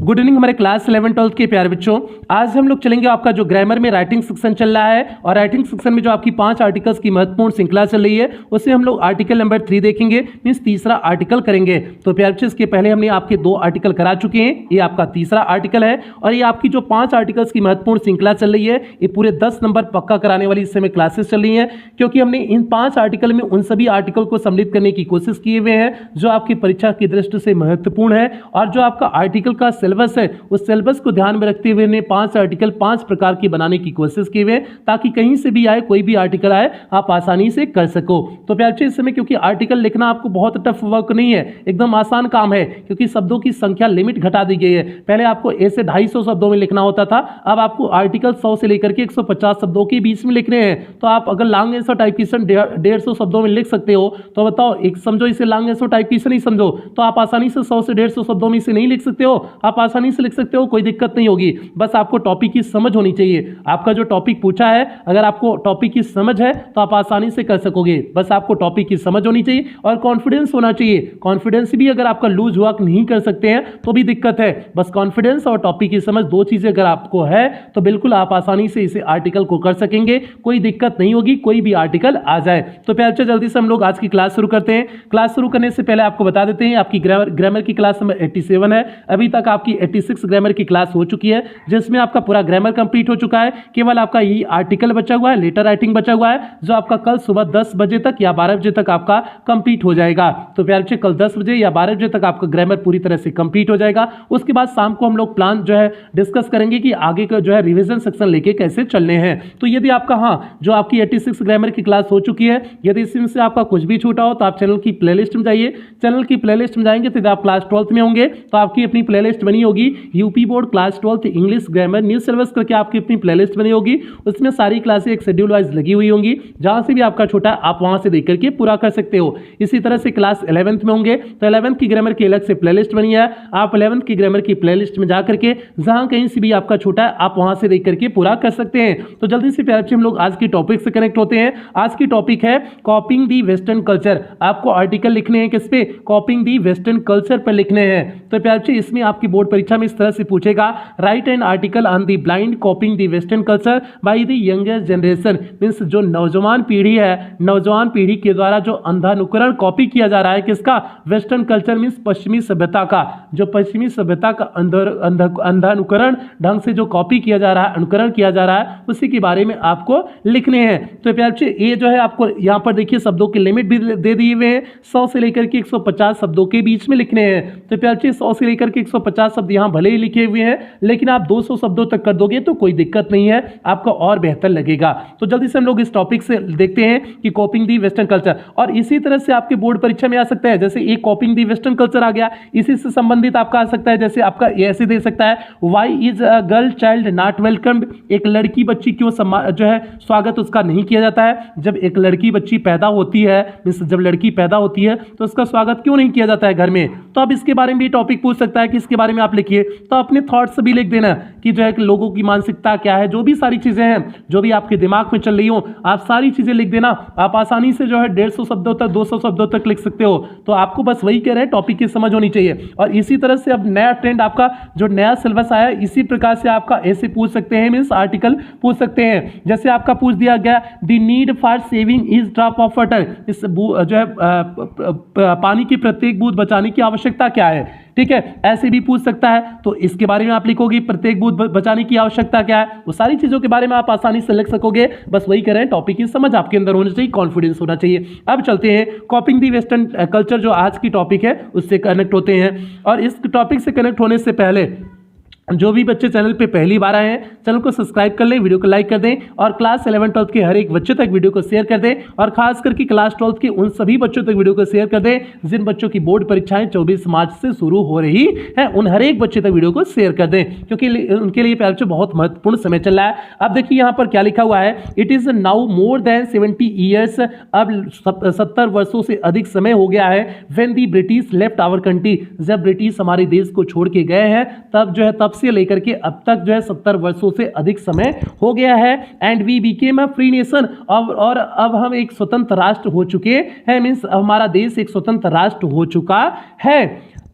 Good evening हमारे class 11-12 के प्यारे बच्चों। आज हम लोग चलेंगे आपका जो ग्रामर में राइटिंग सेक्शन चल रहा है और राइटिंग सेक्शन में जो आपकी 5 आर्टिकल्स की महत्वपूर्ण श्रृंखला चल रही है उससे हम लोग आर्टिकल नंबर 3 देखेंगे, मींस तीसरा आर्टिकल करेंगे। तो प्यारे बच्चों इसके पहले हमने आपके 2 आर्टिकल करा चुके हैं, ये आपका तीसरा आर्टिकल है और ये आपकी जो 5 आर्टिकल्स की महत्वपूर्ण श्रृंखला चल रही है ये पूरे 10 नंबर पक्का कराने वाली इस समय क्लासेस चल रही है, क्योंकि हमने इन 5 आर्टिकल में उन सभी आर्टिकल को सम्मिलित करने की कोशिश किए हुए हैं जो आपकी परीक्षा की दृष्टि से महत्वपूर्ण है। और जो आपका आर्टिकल का सिलेबस है उस सिलेबस को ध्यान में रखते हुए ने 5 आर्टिकल 5 प्रकार की बनाने की कोशिश की हुई, ताकि कहीं से भी आए कोई भी आर्टिकल आए आप आसानी से कर सको। तो प्यारे इस समय क्योंकि आर्टिकल लिखना आपको बहुत टफ वर्क नहीं है, एकदम आसान काम है, क्योंकि शब्दों की संख्या लिमिट घटा दी गई है। पहले आपको ऐसे 250 शब्दों में लिखना होता था, अब आपको आर्टिकल 100 से लेकर के 150 शब्दों के बीच में लिखने हैं। तो आप अगर लॉन्ग आंसर टाइपिकेशन 150 शब्दों में लिख सकते हो तो बताओ, एक समझो इसे लॉन्ग आंसर टाइपिकेशन ही समझो, तो आप आसानी से 100 से 150 शब्दों में इसे नहीं लिख सकते हो, आप आसानी से लिख सकते हो, कोई दिक्कत नहीं होगी। बस आपको टॉपिक की समझ होनी चाहिए। आपका जो टॉपिक पूछा है अगर आपको टॉपिक की समझ है तो आप आसानी से कर सकोगे। बस आपको टॉपिक की समझ होनी चाहिए और कॉन्फिडेंस होना चाहिए। कॉन्फिडेंस भी अगर आपका लूज वर्क नहीं कर सकते हैं तो भी दिक्कत है। बस कॉन्फिडेंस और टॉपिक की समझ 2 चीजें अगर आपको है तो बिल्कुल आप आसानी से इसे आर्टिकल को कर सकेंगे, कोई दिक्कत नहीं होगी, कोई भी आर्टिकल आ जाए। तो प्यारे जल्दी से हम लोग आज की क्लास शुरू करते हैं। क्लास शुरू करने से पहले आपको बता देते हैं आपकी ग्रामर की क्लास नंबर 87 है। अभी तक आपकी 86 ग्रामर की क्लास हो चुकी है, जिसमें आपका पूरा ग्रामर कंप्लीट हो चुका है। केवल आपका ये आर्टिकल बचा हुआ है, लेटर राइटिंग बचा हुआ है, जो आपका कल सुबह 10 बजे तक या 12 बजे तक आपका कंप्लीट हो जाएगा। तो प्यारे बच्चे कल 10 बजे या 12 बजे तक आपका ग्रामर पूरी तरह से कंप्लीट हो जाएगा। उसके बाद शाम को हम लोग प्लान जो है डिस्कस करेंगे कि आगे का जो है रिवीजन सेक्शन लेके कैसे चलने हैं। तो यदि आपका जो आपकी 86 ग्रामर की क्लास हो चुकी है, यदि इसमें से आपका कुछ भी छूटा हो तो आप चैनल की प्लेलिस्ट में जाइए। चैनल की प्लेलिस्ट में जाएंगे तो यदि आप क्लास 12th में होंगे तो आपकी अपनी प्लेलिस्ट बनी होगी, UP board class 12th English grammar new syllabus करके आपकी अपनी प्लेलिस्ट बनी होगी। उसमें सारी क्लासें एक शेड्यूल वाइज लगी हुई होंगी, जहां से भी आपका छोटा आप वहां से देख करके पूरा कर सकते हो। इसी तरह से क्लास 11th में होंगे तो 11th की ग्रामर की अलग से प्लेलिस्ट बनी है, आप 11th की ग्रामर की प्लेलिस्ट में जा करके जहां कहीं से भी आपका छोटा है आप वहां से देख करके पूरा कर सकते हैं। तो जल्दी से प्यारे हम लोग आज की टॉपिक से कनेक्ट होते हैं। आज की टॉपिक है कॉपिंग दी वेस्टर्न कल्चर। आपको आर्टिकल लिखने हैं किस पे? कॉपिंग दी वेस्टर्न कल्चर पर लिखने हैं। तो प्यारे इसमें आपकी बोर्ड परीक्षा में इस तरह से पूछेगा, right an article on the blind कॉपिंग the western culture by the younger generation. Means जो नौजवान पीढ़ी है, नौजवान पीढ़ी के द्वारा जो अंधानुकरण कॉपी किया जा रहा है किसका? वेस्टर्न कल्चर मींस पश्चिमी सभ्यता का। जो पश्चिमी सभ्यता का अंधानुकरण ढंग से जो कॉपी किया जा रहा है, अनुकरण किया जा रहा है, उसी के बारे में आपको लिखने हैं। तो प्यारे ये जो है आपको यहाँ पर देखिए शब्दों की लिमिट भी दे दिए हुए हैं, 100 से लेकर के 150 शब्दों के बीच में लिखने हैं। तो प्यारे 100 से लेकर के 150 शब्द यहाँ भले ही लिखे हुए हैं, लेकिन आप 200 शब्दों तक कर दोगे तो कोई दिक्कत नहीं है, आपका और बेहतर लगेगा। तो जल्दी से हम लोग इस टॉपिक से देखते हैं कि कॉपिंग दी वेस्टर्न कल्चर। और इसी तरह से आपके बोर्ड परीक्षा में आ सकता है, जैसे एक कॉपिंग दी वेस्टर्न कल्चर आ गया, इसी से संबंधित आपका आ सकता है, जैसे आपका ऐसे दे सकता है, why is a girl child not welcomed. एक लड़की बच्ची क्यों जो है स्वागत उसका नहीं किया जाता है? जब एक लड़की बच्ची पैदा होती है, जब लड़की पैदा होती है तो उसका स्वागत क्यों नहीं किया जाता है घर में? तो अब इसके बारे में भी टॉपिक पूछ सकता है कि इसके बारे में आप लिखिए। तो अपने थॉट्स भी लिख देना कि जो है कि लोगों की मानसिकता क्या है, जो भी सारी चीजें हैं, जो भी आपके दिमाग में चल रही हो, आप सारी चीजें लिख देना। आप आसानी से जो है 150 शब्दों तक 200 शब्दों तक लिख सकते हो। तो आपको बस वही कह रहे हैं, टॉपिक की समझ होनी चाहिए। और इसी तरह से अब नया ट्रेंड आपका जो नया सिलेबस आया, इसी प्रकार से आपका ऐसे पूछ सकते हैं, मींस आर्टिकल पूछ सकते हैं। जैसे आपका पूछ दिया गया, the need for saving is drop of water. इस जो है पानी की प्रत्येक बूंद बचाने की आवश्यकता क्या है? ठीक है, ऐसे भी पूछ सकता है। तो इसके बारे में आप लिखोगे, प्रत्येक बूंद बचाने की आवश्यकता क्या है, वो सारी चीजों के बारे में आप आसानी से लिख सकोगे। बस वही करें, टॉपिक की समझ आपके अंदर होनी चाहिए, कॉन्फिडेंस होना चाहिए। अब चलते हैं कॉपिंग दी वेस्टर्न कल्चर, जो आज की टॉपिक है उससे कनेक्ट होते हैं। और इस टॉपिक से कनेक्ट होने से पहले जो भी बच्चे चैनल पे पहली बार आए हैं, चैनल को सब्सक्राइब कर लें, वीडियो को लाइक कर दें और क्लास 11-12 के हर एक बच्चे तक वीडियो को शेयर कर दें। और खास करके क्लास 12 के उन सभी बच्चों तक वीडियो को शेयर कर दें जिन बच्चों की बोर्ड परीक्षाएं 24 मार्च से शुरू हो रही है। उन हर एक बच्चे तक वीडियो को शेयर कर दें, क्योंकि उनके लिए प्यारे बच्चों बहुत महत्वपूर्ण समय चल रहा है। अब देखिए यहाँ पर क्या लिखा हुआ है, it is now more than 70 years. अब 70 वर्षों से अधिक समय हो गया है। When the British left our country, जब ब्रिटिश हमारे देश को छोड़ के गए हैं, तब जो है तब से लेकर के अब तक जो है 70 वर्षों से अधिक समय हो गया है। And we became a free nation, और अब हम एक स्वतंत्र राष्ट्र हो चुके हैं। मींस हमारा देश एक स्वतंत्र राष्ट्र हो चुका है।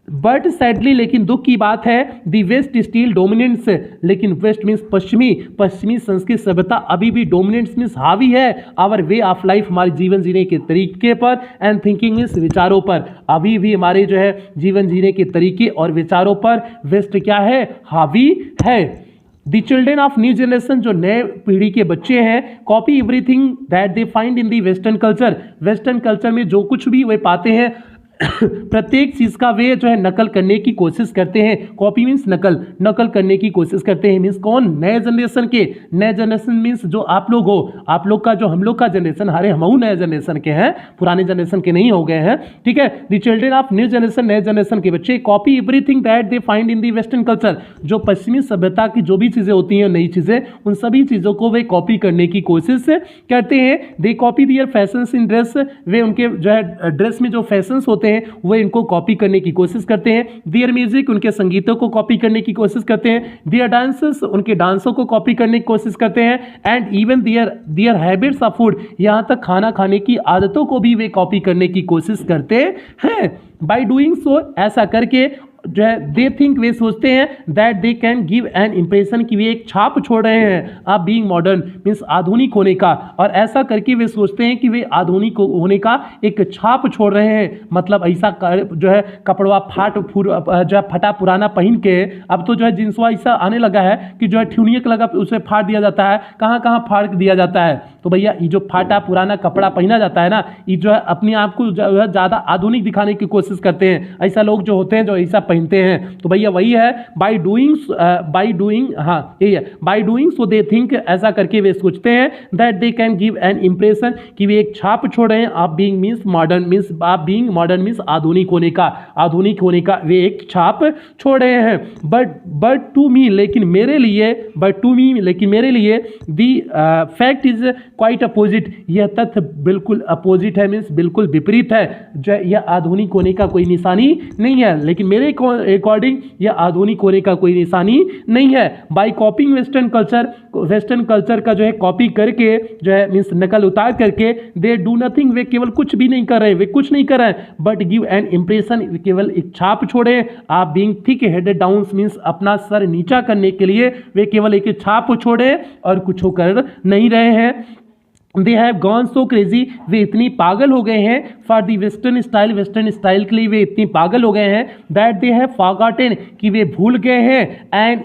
बट सैडली, लेकिन दुख की बात है, दी वेस्ट स्टिल डोमिनेंट्स, लेकिन वेस्ट मीन्स पश्चिमी संस्कृत सभ्यता अभी भी डोमिनेंट्स मीन्स हावी है आवर वे ऑफ लाइफ, हमारे जीवन जीने के तरीके पर, एंड थिंकिंग मीन्स विचारों पर, अभी भी हमारे जो है जीवन जीने के तरीके और विचारों पर वेस्ट क्या है, हावी है। The children of new generation, जो नए पीढ़ी के बच्चे हैं, copy everything that they find in the western culture, western culture में जो कुछ भी वे पाते हैं प्रत्येक चीज का वे जो है नकल करने की कोशिश करते हैं। कॉपी मीन्स नकल करने की कोशिश करते हैं। मीन्स कौन, नए जनरेशन के, नए जनरेशन मीन्स जो आप लोग हो, आप लोग का जो हम लोग का जनरेशन, अरे हम नए जनरेशन के हैं, पुराने जनरेशन के नहीं हो गए हैं, ठीक है। The children of new generation, नए जनरेशन के बच्चे, copy everything that they find in the western culture, जो पश्चिमी सभ्यता की जो भी चीजें होती हैं, नई चीजें, उन सभी चीजों को वे कॉपी करने की कोशिश करते हैं। दे कॉपी दियर फैशंस इन ड्रेस, वे उनके जो है ड्रेस में जो फैशंस होते हैं वो इनको कॉपी करने की कोशिश करते हैं। दियर म्यूजिक, उनके संगीतों को कॉपी करने की कोशिश करते हैं। दियर डांसेस, उनके डांसों को कॉपी करने की कोशिश करते हैं। And even their habits of food, यहाँ तक खाना खाने की आदतों को भी वे कॉपी करने की कोशिश करते हैं। बाय डूइंग सो, ऐसा करके जो है दे थिंक, वे सोचते हैं that they can give an impression, कि वे एक छाप छोड़ रहे हैं आप बीइंग मॉडर्न मीन्स आधुनिक होने का, और ऐसा करके वे सोचते हैं कि वे आधुनिक होने का एक छाप छोड़ रहे हैं। मतलब ऐसा जो है कपड़वा जो है फटा पुराना पहन के, अब तो जो है जिन्सवा ऐसा आने लगा है कि जो है ठुनियक लगा उसे फाड़ दिया जाता है, कहाँ कहाँ फाड़ दिया जाता है। तो भैया ये जो फाटा पुराना कपड़ा पहना जाता है ना, ये जो है अपने आप को जो है ज़्यादा आधुनिक दिखाने की कोशिश करते हैं। ऐसा लोग जो होते हैं जो ऐसा पहनते हैं, तो भैया वही है बाय डूइंग, हाँ यही है, by doing so they think, ऐसा करके वे सोचते हैं that they can give an impression, कि वे एक छाप छोड़ रहे हैं। आप बीइंग मीन्स मॉडर्न मीन्स आधुनिक होने का वे एक छाप छोड़ रहे हैं। बट टू मी, लेकिन मेरे लिए दी फैक्ट इज क्वाइट अपोजिट, यह तथ्य बिल्कुल अपोजिट है, मीन्स बिल्कुल विपरीत है। जो यह आधुनिक होने का कोई निशानी नहीं है, लेकिन मेरे अकॉर्डिंग यह आधुनिक होने का कोई निशानी नहीं है। बाय कॉपिंग वेस्टर्न कल्चर का जो है कॉपी करके, जो है मीन्स नकल उतार करके, दे डू नथिंग, वे केवल कुछ नहीं कर रहे हैं, बट गिव एन इंप्रेशन, केवल एक छाप छोड़े। आप being thick headed down means अपना सर नीचा करने के लिए वे केवल एक छाप छोड़े और कुछ कर नहीं रहे हैं। They have gone so crazy, वे इतनी पागल हो गए हैं, फॉर दी वेस्टर्न स्टाइल के लिए वे इतनी पागल हो गए हैं, दैट दे हैव फॉरगॉटन, कि वे भूल गए हैं, and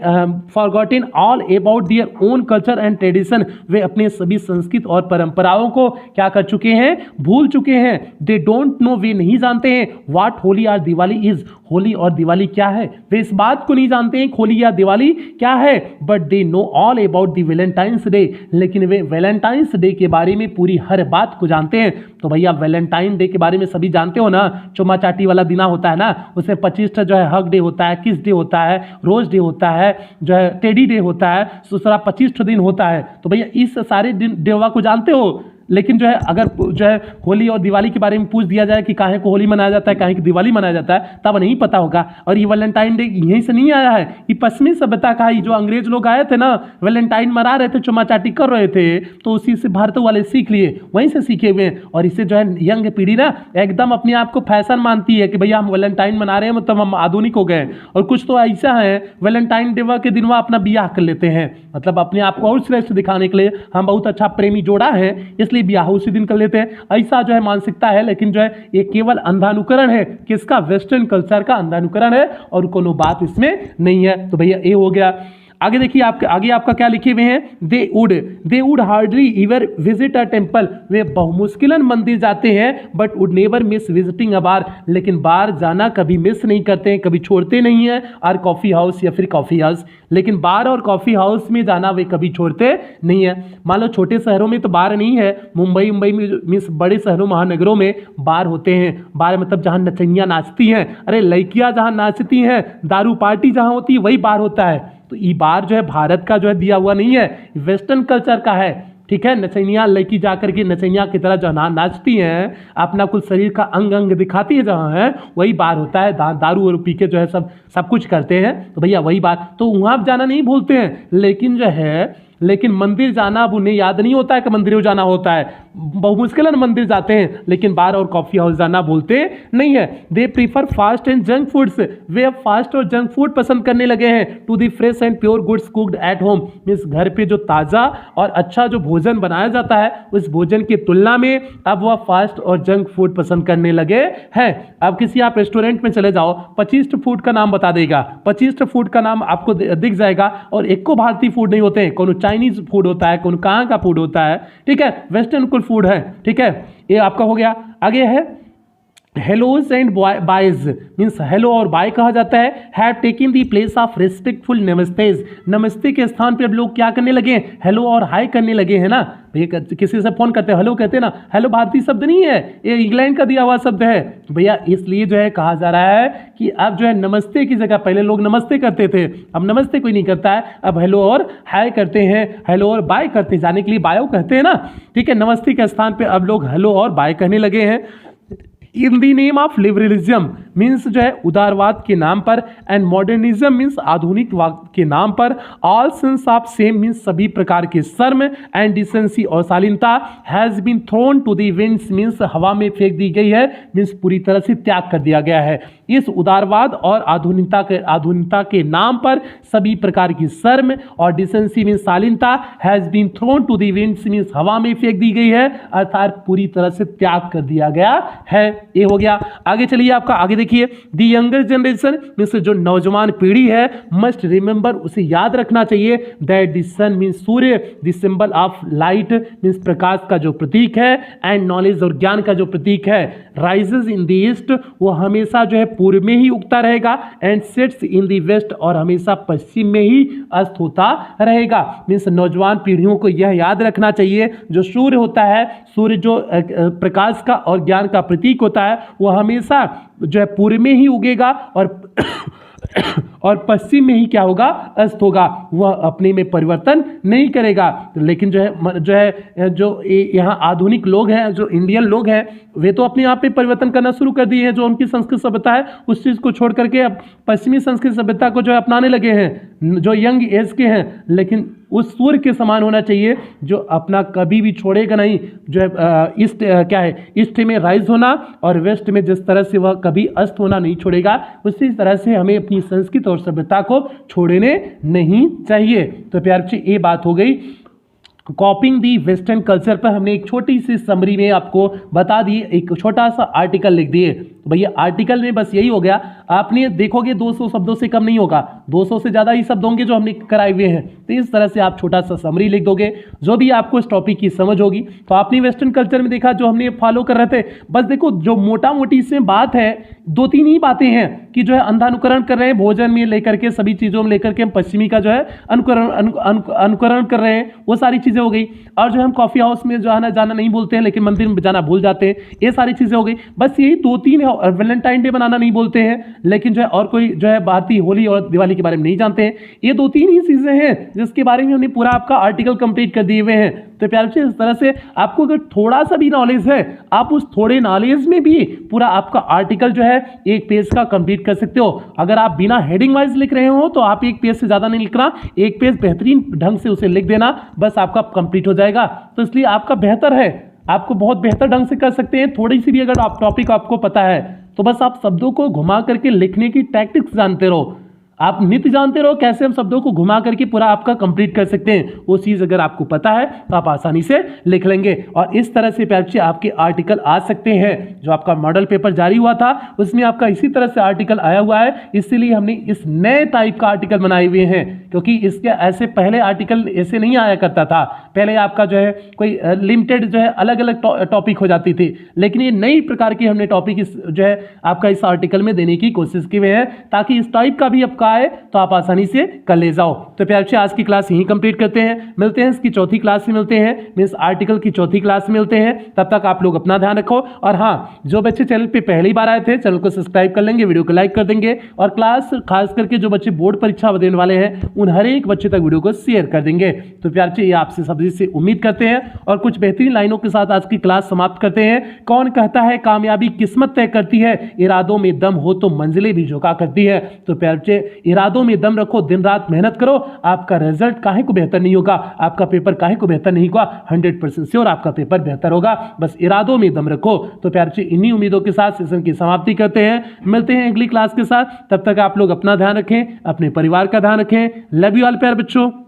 forgotten all about their own culture and tradition, वे अपने सभी संस्कृत और परंपराओं को क्या कर चुके हैं, भूल चुके हैं। दे डोंट नो, वे नहीं जानते हैं, व्हाट होली और दिवाली इज, होली और दिवाली क्या है, वे इस बात को नहीं जानते हैं होली या दिवाली क्या है। But they know all about the Valentine's day, लेकिन वे वैलेंटाइंस डे के बारे में पूरी हर बात को जानते हैं। तो भैया वैलेंटाइन डे के बारे में सभी जानते हो ना, चुम्मा चाटी वाला दिन होता है ना, उसमें 25 जो है हग डे होता है, किस डे होता है, रोज डे होता है, जो है टेडी डे होता है, दूसरा 25 दिन होता है। तो भैया इस सारे दिन डेवा को जानते हो, लेकिन जो है अगर जो है होली और दिवाली के बारे में पूछ दिया जाए कि काहे को होली मनाया जाता है, काहे की दिवाली मनाया जाता है, तब नहीं पता होगा। और ये वैलेंटाइन डे यहीं से नहीं आया है, ये पश्चिमी सभ्यता का, जो अंग्रेज लोग आए थे ना, वैलेंटाइन मना रहे थे, चुम्मा चाटी कर रहे थे, तो उसी से भारत वाले सीख लिए, वहीं से सीखे हुए हैं। और इससे जो है यंग पीढ़ी ना एकदम अपने आप को फैशन मानती है कि भैया हम वैलेंटाइन मना रहे हैं, मतलब हम आधुनिक हो गए। और कुछ तो ऐसा है वैलेंटाइन डे के दिन अपना ब्याह कर लेते हैं, मतलब अपने आप को और श्रेष्ठ दिखाने के लिए, हम बहुत अच्छा प्रेमी जोड़ा है इसलिए ब्याह उसी दिन कर लेते हैं। ऐसा जो है मानसिकता है, लेकिन जो है ये केवल अंधानुकरण है, किसका, वेस्टर्न कल्चर का अंधानुकरण है, और कोनो बात इसमें नहीं है। तो भैया ये हो गया। आगे देखिए, आगे आपका क्या लिखे हुए हैं, they would hardly ever visit a temple, वे बहुमुश्किलन मंदिर जाते हैं, but would never miss visiting a bar, लेकिन बार जाना कभी मिस नहीं करते हैं, कभी छोड़ते नहीं हैं। और कॉफ़ी हाउस या फिर कॉफ़ी हाउस, लेकिन बार और कॉफ़ी हाउस में जाना वे कभी छोड़ते नहीं है। मान लो छोटे शहरों में तो बार नहीं है, मुंबई में मीन्स बड़े शहरों महानगरों में बार होते हैं। बार मतलब जहाँ नचनियाँ नाचती हैं, अरे लड़कियाँ जहाँ नाचती हैं, दारू पार्टी जहाँ होती है, वही बार होता है। तो ये बार जो है भारत का जो है दिया हुआ नहीं है, वेस्टर्न कल्चर का है, ठीक है। नचनियाँ लड़की जाकर के नचनियाँ की तरह जहाँ नाचती हैं, अपना कुछ शरीर का अंग अंग दिखाती है जहाँ है, वही बार होता है। दारू और पी के जो है सब कुछ करते हैं, तो भैया वही बात। तो वहाँ जाना नहीं भूलते हैं, लेकिन जो है लेकिन मंदिर जाना अब उन्हें याद नहीं होता है कि मंदिर जाना होता है। बहुत मुश्किल मंदिर जाते हैं, लेकिन बार और कॉफी हाउस जाना बोलते नहीं है। They prefer fast and junk foods, वे अब फास्ट और जंक फूड पसंद करने लगे हैं। To the fresh and pure goods cooked at home, means घर पे जो ताज़ा और अच्छा जो भोजन बनाया जाता है उस भोजन की तुलना में अब वह फास्ट और जंक फूड पसंद करने लगे हैं। अब किसी आप रेस्टोरेंट में चले जाओ, 25 फूड का नाम बता देगा, 25 फूड का नाम आपको दिख जाएगा, और एक को भारतीय फूड नहीं होते हैं, कौन चाइनीज फूड होता है, कौन कहाँ का फूड होता है, ठीक है, वेस्टर्न कुल फूड है, ठीक है, ये आपका हो गया। आगे है hellos and byes, means hello और बाय कहा जाता है। Have taken the place of respectful namastes, नमस्ते के स्थान पे अब लोग क्या करने लगे हैं, हेलो और हाय करने लगे हैं ना। भैया किसी से फोन करते हैं हेलो कहते हैं ना, हेलो भारतीय शब्द नहीं है, ये इंग्लैंड का दिया हुआ शब्द है भैया, इसलिए जो है कहा जा रहा है कि अब जो है नमस्ते की जगह पहले लोग नमस्ते करते थे, अब नमस्ते कोई नहीं करता है, अब हेलो और हाय करते हैं, हेलो और बाय करते जाने के लिए बायो कहते हैं ना, ठीक है, नमस्ते के स्थान पे अब लोग हेलो और बाय कहने लगे हैं। In the name of liberalism, means जो है उदारवाद के नाम पर, एंड मॉडर्निज्म मीन्स आधुनिकवाद के नाम पर, all sense of shame means सभी प्रकार के शर्म, एंड डिसेंसी और शालीनता has been thrown to the winds, means हवा में फेंक दी गई है, मीन्स पूरी तरह से त्याग कर दिया गया है। इस उदारवाद और आधुनिकता के नाम पर सभी प्रकार की शर्म और डिसेंसी मीन्स शालीनता has been thrown to the winds, means हवा में फेंक दी गई है, अर्थात पूरी तरह से त्याग कर दिया गया है। ये हो गया। आगे चलिए, आपका आगे देखिए, दी यंगर जनरेशन मीन्स जो नौजवान पीढ़ी है, मस्ट रिमेंबर, उसे याद रखना चाहिए, दैट द सन मीन्स सूर्य, the symbol of light means प्रकाश का जो प्रतीक है, एंड नॉलेज और ज्ञान का जो प्रतीक है, राइजेज इन द ईस्ट, वो हमेशा जो है पूर्व में ही उगता रहेगा, and sets in the west, और हमेशा पश्चिम में ही अस्त होता रहेगा। मीन्स नौजवान पीढ़ियों को यह याद रखना चाहिए, जो सूर्य होता है, सूर्य जो प्रकाश का और ज्ञान का प्रतीक होता है, वो हमेशा जो है पूर्व में ही उगेगा और पश्चिम में ही क्या होगा, अस्त होगा, वह अपने में परिवर्तन नहीं करेगा। लेकिन जो यहाँ आधुनिक लोग हैं, जो इंडियन लोग हैं, वे तो अपने आप में परिवर्तन करना शुरू कर दिए हैं, जो उनकी संस्कृत सभ्यता है उस चीज़ को छोड़ करके अब पश्चिमी संस्कृत सभ्यता को जो अपनाने लगे हैं, जो यंग एज के हैं। लेकिन उस सूर्य के समान होना चाहिए जो अपना कभी भी छोड़ेगा नहीं, जो है ईस्ट क्या है, ईस्ट में राइज होना और वेस्ट में जिस तरह से वह कभी अस्त होना नहीं छोड़ेगा, उसी तरह से हमें अपनी संस्कृत और सभ्यता को छोड़ने नहीं चाहिए। तो प्यार बच्चे, ये बात हो गई कॉपिंग दी वेस्टर्न कल्चर पर। हमने एक छोटी सी समरी में आपको बता दी, एक छोटा सा आर्टिकल लिख दिए। तो भैया आर्टिकल में बस यही हो गया, आपने देखोगे 200 शब्दों से कम नहीं होगा, 200 से ज़्यादा ही शब्द होंगे जो हमने कराए हुए हैं। तो इस तरह से आप छोटा सा समरी लिख दोगे, जो भी आपको इस टॉपिक की समझ होगी। तो आपने वेस्टर्न कल्चर में देखा जो हमने फॉलो कर रहे थे, बस देखो जो मोटा मोटी इसमें बात है, 2-3 ही बातें हैं कि जो है अंधानुकरण कर रहे हैं, भोजन में लेकर के सभी चीज़ों में लेकर के हम पश्चिमी का जो है अनुकरण कर रहे हैं, वो सारी चीज़ें हो गई। और जो हम कॉफ़ी हाउस में जो है ना जाना नहीं बोलते हैं, लेकिन मंदिर में जाना भूल जाते हैं, ये सारी चीज़ें हो गई। बस यही 2-3 है। वैलेंटाइन डे बनाना नहीं बोलते हैं, लेकिन जो है और कोई जो है भारतीय होली और दिवाली के बारे में नहीं जानते हैं। ये 2-3 ही चीज़ें हैं जिसके बारे में हमने पूरा आपका आर्टिकल कंप्लीट कर दिए हुए हैं। तो प्यार से इस तरह से आपको अगर थोड़ा सा भी नॉलेज है, आप उस थोड़े नॉलेज में भी पूरा आपका आर्टिकल जो है एक पेज का कंप्लीट कर सकते हो। अगर आप बिना हेडिंग वाइज लिख रहे हो तो आप एक पेज से ज़्यादा नहीं लिखना, एक पेज बेहतरीन ढंग से उसे लिख देना, बस आपका कंप्लीट हो जाएगा। तो इसलिए आपका बेहतर है, आपको बहुत बेहतर ढंग से कर सकते हैं। थोड़ी सी भी अगर आप टॉपिक आपको पता है तो बस आप शब्दों को घुमा करके लिखने की टैक्टिक्स जानते रहो, आप नित्य जानते रहो कैसे हम शब्दों को घुमा करके पूरा आपका कंप्लीट कर सकते हैं। वो चीज़ अगर आपको पता है तो आप आसानी से लिख लेंगे, और इस तरह से प्यार से आपके आर्टिकल आ सकते हैं। जो आपका मॉडल पेपर जारी हुआ था उसमें आपका इसी तरह से आर्टिकल आया हुआ है, इसीलिए हमने इस नए टाइप का आर्टिकल बनाए हुए हैं, क्योंकि इसके ऐसे पहले आर्टिकल ऐसे नहीं आया करता था। पहले आपका जो है कोई लिमिटेड जो है अलग अलग टॉपिक हो जाती थी, लेकिन ये नई प्रकार की हमने टॉपिक जो है आपका इस आर्टिकल में देने की कोशिश की हुई है, ताकि इस टाइप का भी आपका आए तो आप आसानी से कर ले जाओ। तो प्यार से आज की क्लास यहीं कंप्लीट करते हैं, मिलते हैं इसकी चौथी क्लास में, मिलते हैं मीन्स आर्टिकल की चौथी क्लास में मिलते हैं। तब तक आप लोग अपना ध्यान रखो, और हाँ, जो बच्चे चैनल पे पहली बार आए थे चैनल को सब्सक्राइब कर लेंगे, वीडियो को लाइक कर देंगे, और क्लास खास करके जो बच्चे बोर्ड परीक्षा देने वाले हैं उन हर एक बच्चे तक वीडियो को शेयर कर देंगे। तो प्यार बच्चे ये आपसे सब्जी से उम्मीद करते हैं और कुछ बेहतरीन लाइनों के साथ आज की क्लास समाप्त करते हैं। कौन कहता है कामयाबी किस्मत तय करती है, इरादों में दम हो तो मंजिलें भी झुका करती है। तो प्यार बच्चे इरादों में दम रखो, दिन रात मेहनत करो, आपका रिजल्ट काहे को बेहतर नहीं होगा, आपका पेपर काहे को बेहतर नहीं होगा, 100% श्योर आपका पेपर बेहतर होगा। बस इरादों में दम रखो। तो प्यार बच्चे इन्हीं उम्मीदों के साथ सेशन की समाप्ति करते हैं। मिलते हैं अगली क्लास के साथ, तब तक आप लोग अपना ध्यान रखें, अपने परिवार का ध्यान रखें। लव यू ऑल प्यार बच्चों।